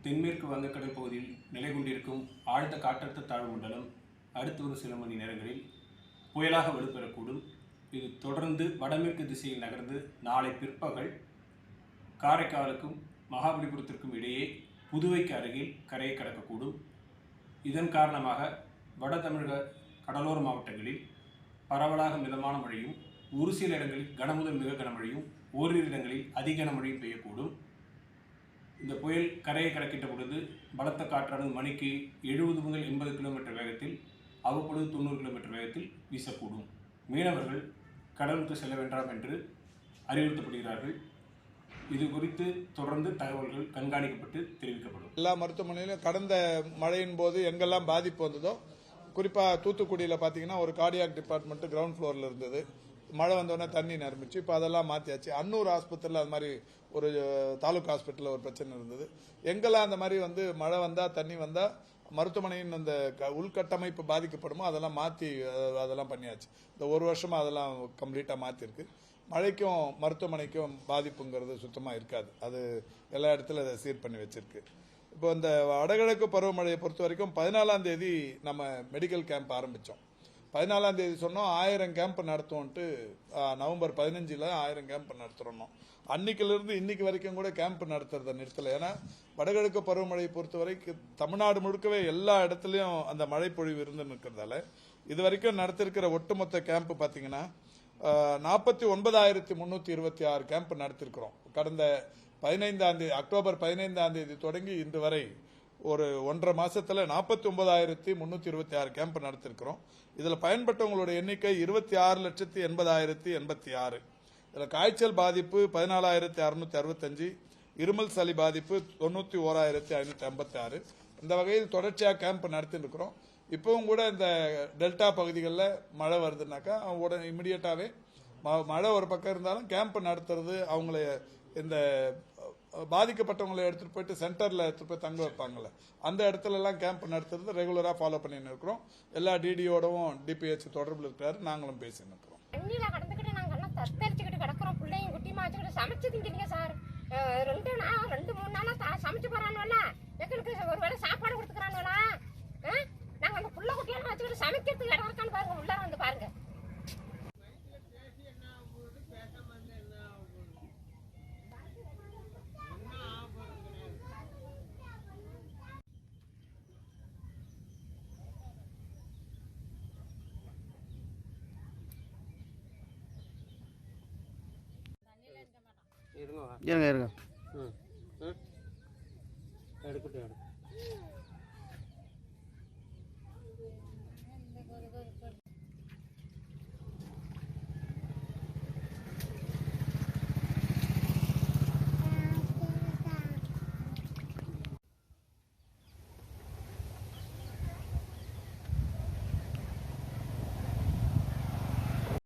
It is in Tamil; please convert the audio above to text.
தென்மேற்கு வங்கக்கடல் பகுதியில் நிலை கொண்டிருக்கும் ஆழ்ந்த காற்றழுத்த தாழ்வு மண்டலம் அடுத்து ஒரு சில மணி நேரங்களில் புயலாக வலுப்பெறக்கூடும். இது தொடர்ந்து வடமேற்கு திசையில் நகர்ந்து நாளை பிற்பகல் காரைக்காலுக்கும் மகாபலிபுரத்திற்கும் இடையே புதுவைக்கு அருகில் கரையை கடக்கக்கூடும். இதன் காரணமாக வட தமிழக கடலோர மாவட்டங்களில் பரவலாக மிதமான மழையும், ஒரு சில இடங்களில் கனமுதல் மிக கனமழையும், ஓரிரு இடங்களில் அதி கனமழையும் பெய்யக்கூடும். இந்த புயல் கரையை கடக்கின்ற பொழுது பலத்த காற்றானது மணிக்கு 70 முதல் 80 கிலோமீட்டர் வேகத்தில், அவ்வப்பொழுது 90 கிலோமீட்டர் வேகத்தில் வீசக்கூடும். மீனவர்கள் கடலுக்கு செல்ல வேண்டாம் என்று அறிவுறுத்தப்படுகிறார்கள். இது குறித்து தொடர்ந்து தகவல்கள் கண்காணிக்கப்பட்டு தெரிவிக்கப்படும். எல்லா மருத்துவமனையிலும் கடந்த மழையின் போது எங்கெல்லாம் பாதிப்பு வந்ததோ, குறிப்பாக தூத்துக்குடியில் பார்த்தீங்கன்னா ஒரு கார்டியாக் டிபார்ட்மெண்ட் கிரவுண்ட் ஃப்ளோரில் இருந்தது. மழை வந்தோடனே தண்ணி நிரம்பிச்சு. இப்போ அதெல்லாம் மாற்றியாச்சு. அன்னூர் ஆஸ்பத்திரியில் அது மாதிரி ஒரு தாலுக்கா ஹாஸ்பிட்டலில் ஒரு பிரச்சனை இருந்தது. எங்கெல்லாம் அந்த மாதிரி மழை வந்தால் தண்ணி வந்தால் மருத்துவமனையின் அந்த உள்கட்டமைப்பு பாதிக்கப்படுமோ அதெல்லாம் மாற்றி அதெல்லாம் பண்ணியாச்சு. இந்த ஒரு வருஷமாக அதெல்லாம் கம்ப்ளீட்டாக மாற்றிருக்கு. மழைக்கும் மருத்துவமனைக்கும் பாதிப்புங்கிறது சுத்தமாக இருக்காது. அது எல்லா இடத்துல அதை சீர் பண்ணி வச்சிருக்கு. இப்போ இந்த வடகிழக்கு பருவமழையை பொறுத்த வரைக்கும் 14ஆம் தேதி நம்ம மெடிக்கல் கேம்ப் ஆரம்பித்தோம். 14ஆம் தேதி சொன்னோம் 1000 கேம்ப் நடத்துவோன்ட்டு. நவம்பர் 15 1000 கேம்ப் நடத்துறோம். அன்னைக்கிலிருந்து இன்னைக்கு வரைக்கும் கூட கேம்ப் நடத்துறதை நிறுத்தலை. ஏன்னா வடகிழக்கு பருவமழையை பொறுத்த வரைக்கும் தமிழ்நாடு முழுக்கவே எல்லா இடத்துலையும் அந்த மழை பொழிவு இருந்து நிற்கிறதால இது வரைக்கும் நடத்திருக்கிற ஒட்டுமொத்த கேம்ப் பார்த்தீங்கன்னா 49,326 கேம்ப் நடத்திருக்கிறோம். கடந்த 15ஆம் தேதி அக்டோபர் 15ஆம் தேதி தொடங்கி இன்று வரை ஒரு 1.5 மாசத்துல 49,326 கேம்ப் நடத்திருக்கிறோம். இதுல பயன்பட்டவங்களோட எண்ணிக்கை 26,80,086. இதுல காய்ச்சல் பாதிப்பு 14,665, இருமல் சளி பாதிப்பு 91,556. இந்த வகையில் தொடர்ச்சியாக கேம்ப் நடத்திட்டு இருக்கிறோம். இப்பவும் கூட இந்த டெல்டா பகுதிகளில் மழை வருதுனாக்கா உடனே இமிடியேட்டாவே மழை ஒரு பக்கம் இருந்தாலும் கேம்ப் நடத்துறது, அவங்கள இந்த பாதிக்கப்பட்டவங்களை எடுத்துட்டு போயிட்டு சென்டர்ல எடுத்துட்டு போய் தங்க வைப்பாங்கல்ல, அந்த இடத்துல எல்லாம் கேம்ப் நடத்துறது ரெகுலரா ஃபாலோ பண்ணிட்டு இருக்கிறோம். எல்லா டிடிஓடவும் டிபிஹெச் தொடர்பில் இருக்கிறாரு. நாங்களும் பேசிட்டு இருக்கிறோம். தண்ணியில கடந்துக்கிட்டு நாங்க எல்லாம் தத்தரிச்சுக்கிட்டு கிடக்குறோம். பிள்ளைங்க குட்டி மாச்சுக்கிட்டு சமைச்சு திங்கிறீங்க சார். 2-3 நாளா சமைச்சு போறானுவல்ல, எங்களுக்கு ஒரு வேளை சாப்பாடு கொடுத்துக்கிறானுவலா? நாங்க அந்த புள்ள குட்டியெல்லாம் வச்சுக்கிட்டு சமைக்கிறதுக்கு இடம் இருக்கான்னு பாருங்க. உள்ள வந்து பாருங்க. இருங்க எடுக்கட்டும்.